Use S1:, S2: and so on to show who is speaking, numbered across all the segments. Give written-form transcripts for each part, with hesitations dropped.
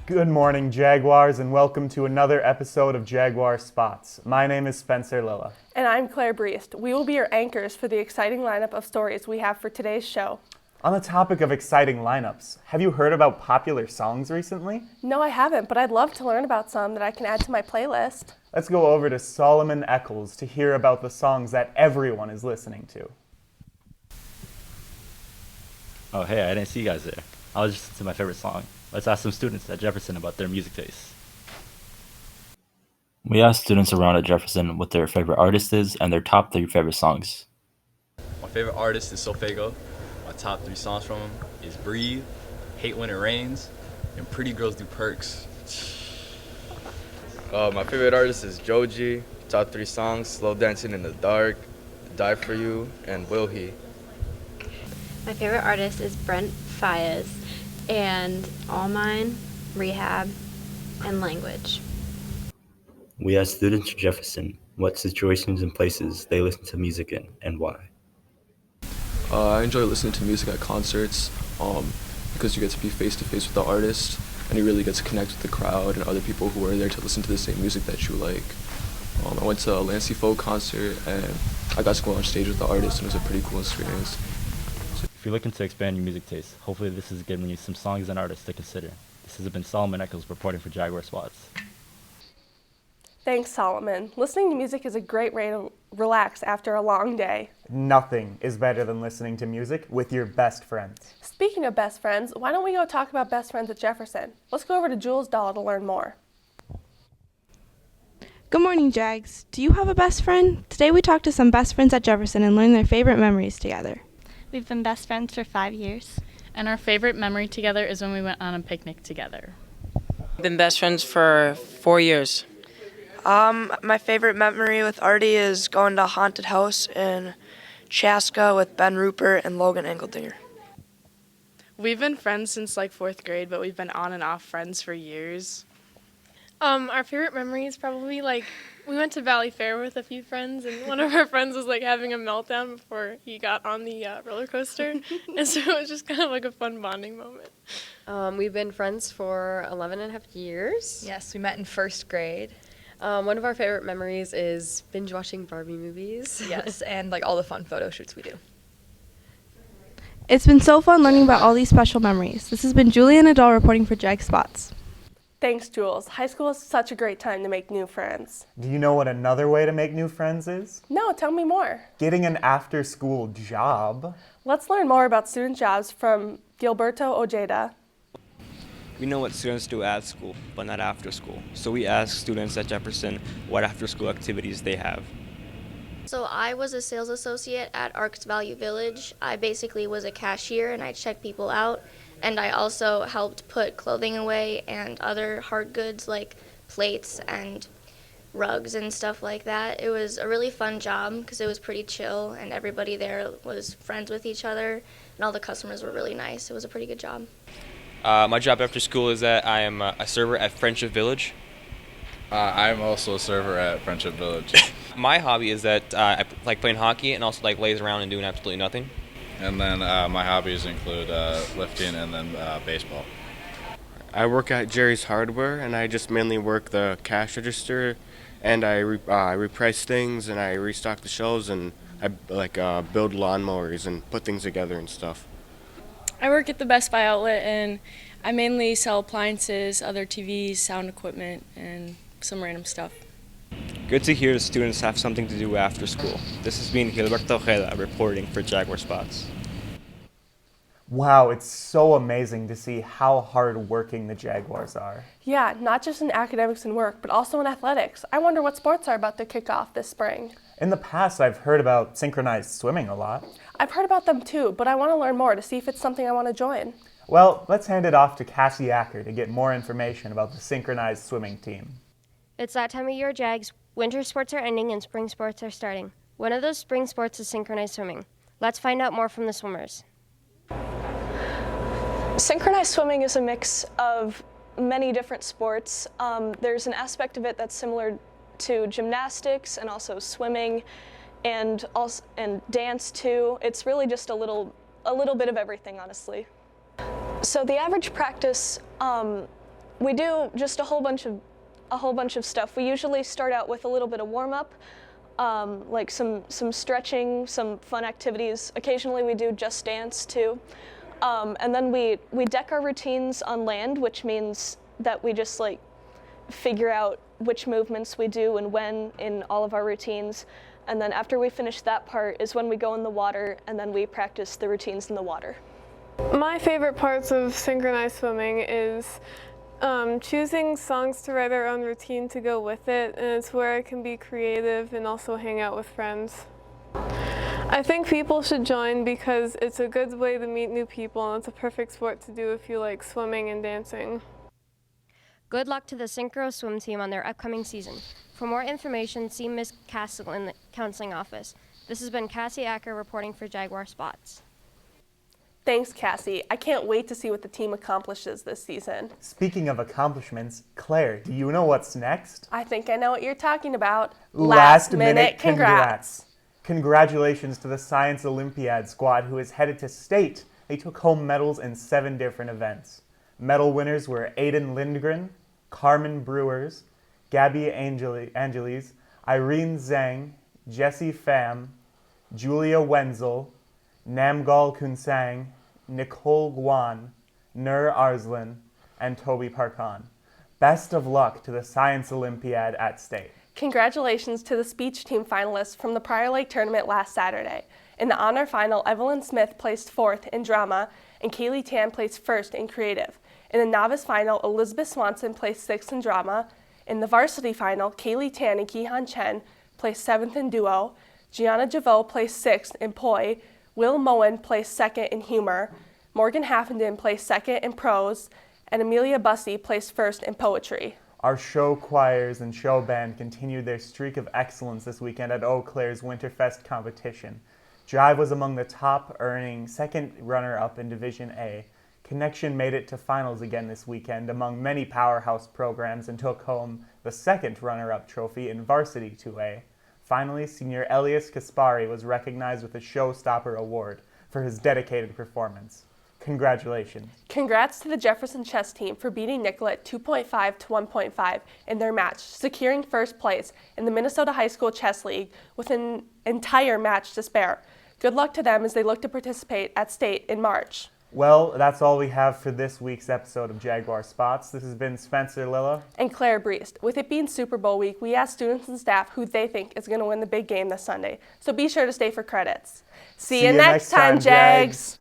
S1: Good morning, Jaguars, and welcome to another episode of Jaguar Spots. My name is Spencer Lilla.
S2: And I'm Claire Briest. We will be your anchors for the exciting lineup of stories we have for today's show.
S1: On the topic of exciting lineups, have you heard about popular songs recently?
S2: No, I haven't, but I'd love to learn about some that I can add to my playlist.
S1: Let's go over to Solomon Eccles to hear about the songs that everyone is listening to.
S3: Oh, hey, I didn't see you guys there. I was just listening to my favorite song. Let's ask some students at Jefferson about their music tastes.
S4: We asked students around at Jefferson what their favorite artist is and their top 3 favorite songs.
S5: My favorite artist is Sofego. My top 3 songs from him is Breathe, Hate When It Rains, and Pretty Girls Do Perks.
S6: My favorite artist is Joji. Top 3 songs: Slow Dancing in the Dark, Die For You, and Will He.
S7: My favorite artist is Brent Faiyaz, and All Mine, Rehab, and Language.
S4: We asked students at Jefferson what situations and places they listen to music in and why.
S8: I enjoy listening to music at concerts because you get to be face to face with the artist and you really get to connect with the crowd and other people who are there to listen to the same music that you like. I went to a Lancey Folk concert and I got to go on stage with the artist and it was a pretty cool experience.
S3: If you're looking to expand your music taste, hopefully this is giving you some songs and artists to consider. This has been Solomon Eccles reporting for Jaguar Spots.
S2: Thanks, Solomon. Listening to music is a great way to relax after a long day.
S1: Nothing is better than listening to music with your best friends.
S2: Speaking of best friends, why don't we go talk about best friends at Jefferson? Let's go over to Jules Dahl to learn more.
S9: Good morning, Jags. Do you have a best friend? Today we talked to some best friends at Jefferson and learned their favorite memories together.
S10: We've been best friends for 5 years.
S11: And our favorite memory together is when we went on a picnic together.
S12: We've been best friends for 4 years.
S13: My favorite memory with Artie is going to a haunted house in Chaska with Ben Rupert and Logan Engeldinger.
S14: We've been friends since like 4th grade, but we've been on and off friends for years.
S15: Our favorite memory is probably we went to Valley Fair with a few friends, and one of our friends was having a meltdown before he got on the roller coaster, and so it was just kind of like a fun bonding moment.
S16: We've been friends for 11 and a half years.
S17: Yes, we met in 1st grade.
S16: One of our favorite memories is binge watching Barbie movies.
S17: Yes, and all the fun photo shoots we do.
S9: It's been so fun learning about all these special memories. This has been Julia Nadal reporting for Jag Spots.
S2: Thanks, Jules. High school is such a great time to make new friends.
S1: Do you know what another way to make new friends is?
S2: No, tell me more.
S1: Getting an after-school job.
S2: Let's learn more about student jobs from Gilberto Ojeda.
S18: We know what students do at school, but not after school. So we ask students at Jefferson what after-school activities they have.
S7: So I was a sales associate at Arcs Value Village. I basically was a cashier and I checked people out. And I also helped put clothing away and other hard goods like plates and rugs and stuff like that. It was a really fun job because it was pretty chill and everybody there was friends with each other and all the customers were really nice. It was a pretty good job.
S18: My job after school is that I am a server at Friendship Village.
S6: I'm also a server at Friendship Village.
S18: My hobby is that I like playing hockey and also lays around and doing absolutely nothing.
S6: And then my hobbies include lifting and then baseball.
S19: I work at Jerry's Hardware, and I just mainly work the cash register, and I reprice things, and I restock the shelves, and I build lawnmowers and put things together and stuff.
S14: I work at the Best Buy outlet, and I mainly sell appliances, other TVs, sound equipment, and some random stuff.
S18: Good to hear the students have something to do after school. This has been Gilberto Ojeda reporting for Jaguar Spots.
S1: Wow, it's so amazing to see how hard-working the Jaguars are.
S2: Yeah, not just in academics and work, but also in athletics. I wonder what sports are about to kick off this spring.
S1: In the past, I've heard about synchronized swimming a lot.
S2: I've heard about them too, but I want to learn more to see if it's something I want to join.
S1: Well, let's hand it off to Cassie Acker to get more information about the synchronized swimming team.
S7: It's that time of year, Jags. Winter sports are ending and spring sports are starting. One of those spring sports is synchronized swimming. Let's find out more from the swimmers.
S20: Synchronized swimming is a mix of many different sports. There's an aspect of it that's similar to gymnastics and also swimming and dance too. It's really just a little bit of everything, honestly. So the average practice We do just a whole bunch of stuff. We usually start out with a little bit of warm-up, like some stretching, some fun activities. Occasionally we do Just Dance too. And then we deck our routines on land, which means that we just like figure out which movements we do and when in all of our routines. And then after we finish that part is when we go in the water, and then we practice the routines in the water.
S15: My favorite parts of synchronized swimming is choosing songs to write our own routine to go with it, and it's where I can be creative and also hang out with friends. I think people should join because it's a good way to meet new people, and it's a perfect sport to do if you like swimming and dancing.
S21: Good luck to the Synchro swim team on their upcoming season. For more information, see Ms. Castle in the counseling office. This has been Cassie Acker reporting for Jaguar Spots.
S2: Thanks, Cassie. I can't wait to see what the team accomplishes this season.
S1: Speaking of accomplishments, Claire, do you know what's next?
S2: I think I know what you're talking about.
S1: Last minute congrats. Congratulations to the Science Olympiad squad who is headed to state. They took home medals in 7 different events. Medal winners were Aiden Lindgren, Carmen Brewers, Gabby Angeles, Irene Zhang, Jessie Pham, Julia Wenzel, Namgal Kunsang, Nicole Guan, Nur Arslan, and Toby Parkan. Best of luck to the Science Olympiad at state.
S2: Congratulations to the speech team finalists from the Prior Lake tournament last Saturday. In the honor final, Evelyn Smith placed 4th in drama, and Kaylee Tan placed 1st in creative. In the novice final, Elizabeth Swanson placed 6th in drama. In the varsity final, Kaylee Tan and Kihan Chen placed 7th in duo. Gianna Javot placed 6th in poi. Will Moen placed 2nd in humor. Morgan Haffenden placed 2nd in prose. And Amelia Bussey placed 1st in poetry.
S1: Our show choirs and show band continued their streak of excellence this weekend at Eau Claire's Winterfest competition. Jive was among the top, earning 2nd runner-up in Division A. Connection made it to finals again this weekend among many powerhouse programs and took home the 2nd runner-up trophy in Varsity 2A. Finally, senior Elias Kaspari was recognized with a Showstopper Award for his dedicated performance. Congratulations.
S2: Congrats to the Jefferson chess team for beating Nicollet 2.5 to 1.5 in their match, securing 1st place in the Minnesota High School Chess League with an entire match to spare. Good luck to them as they look to participate at state in March.
S1: Well, that's all we have for this week's episode of Jaguar Spots. This has been Spencer Lilla
S2: and Claire Briest. With it being Super Bowl week, we asked students and staff who they think is going to win the big game this Sunday. So be sure to stay for credits. See you next time, Jags!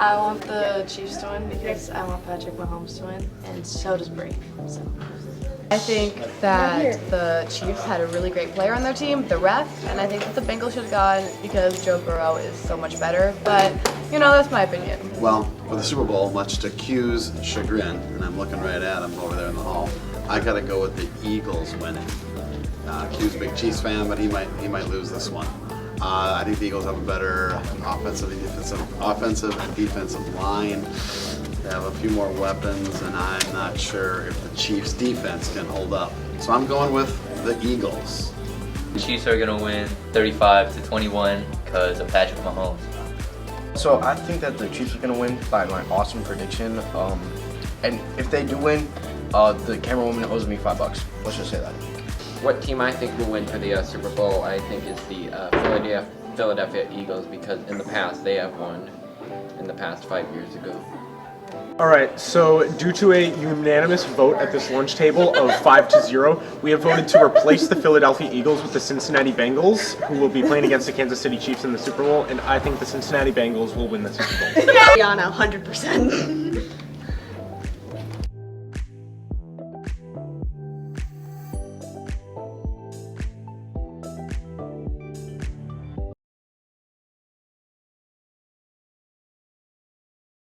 S22: I want the Chiefs to win because I want Patrick Mahomes to win, and so does Brady. So.
S17: I think that the Chiefs had a really great player on their team, the ref, and I think that the Bengals should have gone because Joe Burrow is so much better, but, you know, that's my opinion.
S23: Well, for the Super Bowl, much to Q's chagrin, and I'm looking right at him over there in the hall, I gotta go with the Eagles winning. Q's a big Chiefs fan, but he might lose this one. I think the Eagles have a better offensive and defensive line. They have a few more weapons, and I'm not sure if the Chiefs' defense can hold up. So I'm going with the Eagles.
S24: The Chiefs are going to win 35-21 because of Patrick Mahomes.
S25: So I think that the Chiefs are going to win by my awesome prediction. And if they do win, the camerawoman owes me $5. Let's just say that.
S26: What team I think will win for the Super Bowl, I think, is the Philadelphia Eagles, because in the past they have won in the past 5 years ago.
S27: All right, so due to a unanimous vote at this lunch table of 5-0, we have voted to replace the Philadelphia Eagles with the Cincinnati Bengals, who will be playing against the Kansas City Chiefs in the Super Bowl, and I think the Cincinnati Bengals will win the Super Bowl.
S17: Rihanna, 100%.